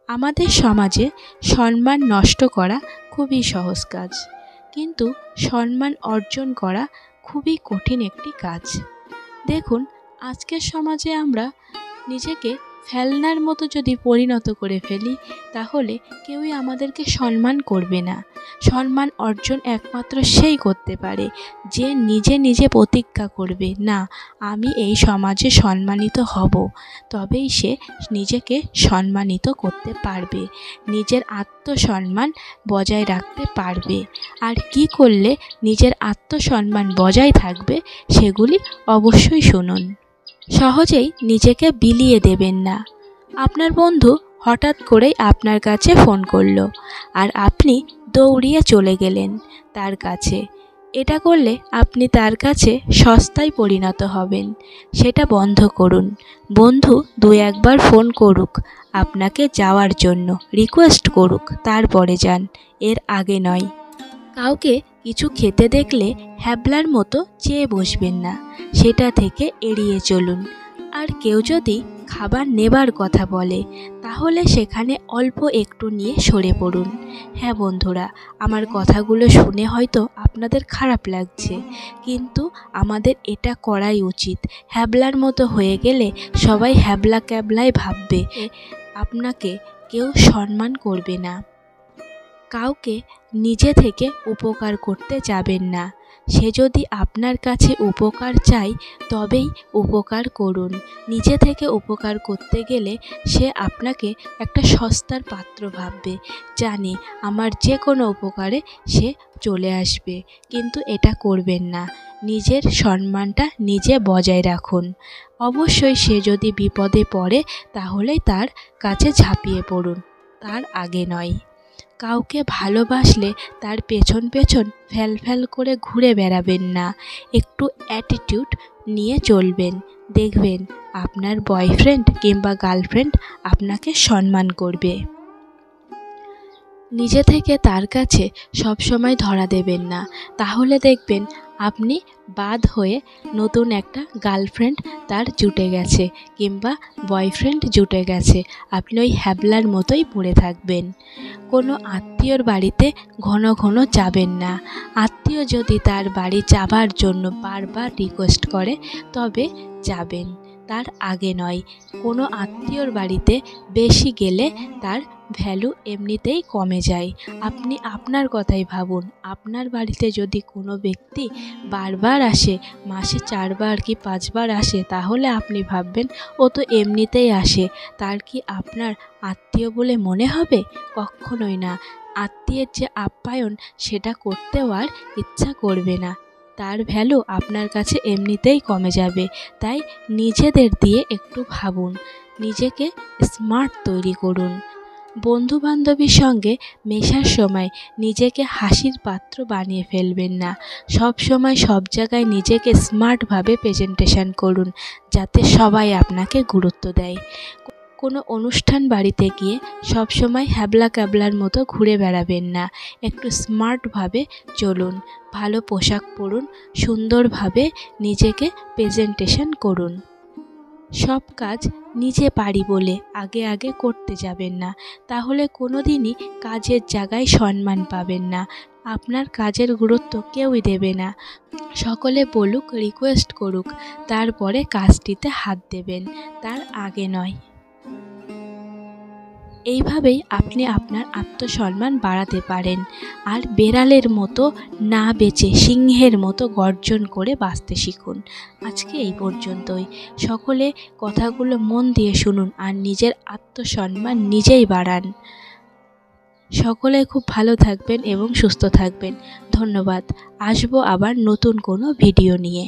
আমাদের সমাজে সম্মান নষ্ট করা খুবই সহজ কাজ, কিন্তু সম্মান অর্জন করা খুবই কঠিন একটি কাজ। দেখুন, আজকের সমাজে আমরা নিজেকে ফেলনার মতো যদি পরিণত করে ফেলি, তাহলে কেউই আমাদেরকে সম্মান করবে না। সম্মান অর্জন একমাত্র সেই করতে পারে যে নিজে নিজে প্রতিজ্ঞা করবে, না আমি এই সমাজে সম্মানিত হব। তবেই সে নিজেকে সম্মানিত করতে পারবে, নিজের আত্মসম্মান বজায় রাখতে পারবে। আর কি করলে নিজের আত্মসম্মান বজায় থাকবে সেগুলি অবশ্যই শুনুন। সহজেই নিজেকে বিলিয়ে দেবেন না। আপনার বন্ধু হঠাৎ করেই আপনার কাছে ফোন করলো আর আপনি দৌড়িয়ে চলে গেলেন তার কাছে। এটা করলে আপনি তার কাছে সস্তায় পরিণত হবেন। সেটা বন্ধ করুন। বন্ধু দু একবার ফোন করুক আপনাকে যাওয়ার জন্য, রিকোয়েস্ট করুক, তারপরে যান, এর আগে নয়। কাউকে কিছু খেতে দেখলে হ্যাবলার মতো চেয়ে বসবেন না, সেটা থেকে এড়িয়ে চলুন। আর কেউ যদি খাবার নেবার কথা বলে, তাহলে সেখানে অল্প একটু নিয়ে সরে পড়ুন। হ্যাঁ বন্ধুরা, আমার কথাগুলো শুনে হয়তো আপনাদের খারাপ লাগছে, কিন্তু আমাদের এটা করাই উচিত। হ্যাবলার মতো হয়ে গেলে সবাই হ্যাবলা ক্যাবলাই ভাববে, আপনাকে কেউ সম্মান করবে না। কাউকে নিজে থেকে উপকার করতে যাবেন না। সে যদি আপনার কাছে উপকার চায় তবেই উপকার করুন। নিজে থেকে উপকার করতে গেলে সে আপনাকে একটা সস্তার পাত্র ভাববে, জানে আমার যে কোনো উপকারে সে চলে আসবে। কিন্তু এটা করবেন না। নিজের সম্মানটা নিজে বজায় রাখুন। অবশ্যই সে যদি বিপদে পড়ে তাহলেই তার কাছে ঝাঁপিয়ে পড়ুন, তার আগে নয়। কাউকে ভালোবাসলে তার পেছন পেছন ফ্যাল ফ্যাল করে ঘুরে বেড়াবেন না। একটু অ্যাটিটিউড নিয়ে চলবেন, দেখবেন আপনার বয়ফ্রেন্ড কিংবা গার্লফ্রেন্ড আপনাকে সম্মান করবে। নিজে থেকে তার কাছে সবসময় ধরা দেবেন না, তাহলে দেখবেন আপনি বাদ হয়ে নতুন একটা গার্লফ্রেন্ড তার জুটে গেছে কিংবা বয়ফ্রেন্ড জুটে গেছে, আপনি ওই হ্যাবলার মতোই পড়ে থাকবেন। কোনো আত্মীয়র বাড়িতে ঘন ঘন যাবেন না। আত্মীয় যদি তার বাড়ি যাবার জন্য বারবার রিকোয়েস্ট করে তবে যাবেন, তার আগে নয়। কোনো আত্মীয়র বাড়িতে বেশি গেলে তার ভ্যালু এমনিতেই কমে যায়। আপনি আপনার কথাই ভাবুন, আপনার বাড়িতে যদি কোনো ব্যক্তি বারবার আসে, মাসে 4 বার কি 5 বার আসে, তাহলে আপনি ভাববেন ও তো এমনিতেই আসে, তার কি আপনার আত্মীয় বলে মনে হবে? কখনোই না। আত্মীয়ের যে আপ্যায়ন সেটা করতেও আর ইচ্ছা করবে না, তার ভ্যালু আপনার কাছে এমনিতেই কমে যাবে। তাই নিজেদের দিয়ে একটু ভাবুন, নিজেকে স্মার্ট তৈরি করুন। বন্ধু বান্ধবীর সঙ্গে মেশার সময় নিজেকে হাসির পাত্র বানিয়ে ফেলবেন না। সব সময় সব জায়গায় নিজেকে স্মার্টভাবে প্রেজেন্টেশন করুন, যাতে সবাই আপনাকে গুরুত্ব দেয়। কোনো অনুষ্ঠান বাড়িতে গিয়ে সবসময় হ্যাবলা ক্যাবলার মতো ঘুরে বেড়াবেন না। একটু স্মার্টভাবে চলুন, ভালো পোশাক পরুন, সুন্দরভাবে নিজেকে প্রেজেন্টেশন করুন। সব কাজ নিজে পারি বলে আগে আগে করতে যাবেন না, তাহলে কোনো দিনই কাজের জায়গায় সম্মান পাবেন না। আপনার কাজের গুরুত্ব কেউই দেবে না। সকলে বলুক, রিকোয়েস্ট করুক, তারপরে কাজটিতে হাত দেবেন, তার আগে নয়। এইভাবেই আপনি আপনার আত্মসম্মান বাড়াতে পারেন। আর বেড়ালের মতো না বেঁচে সিংহের মতো গর্জন করে বাঁচতে শিখুন। আজকে এই পর্যন্তই। সকলে কথাগুলো মন দিয়ে শুনুন আর নিজের আত্মসম্মান নিজেই বাড়ান। সকলে খুব ভালো থাকবেন এবং সুস্থ থাকবেন। ধন্যবাদ। আসবো আবার নতুন কোনো ভিডিও নিয়ে।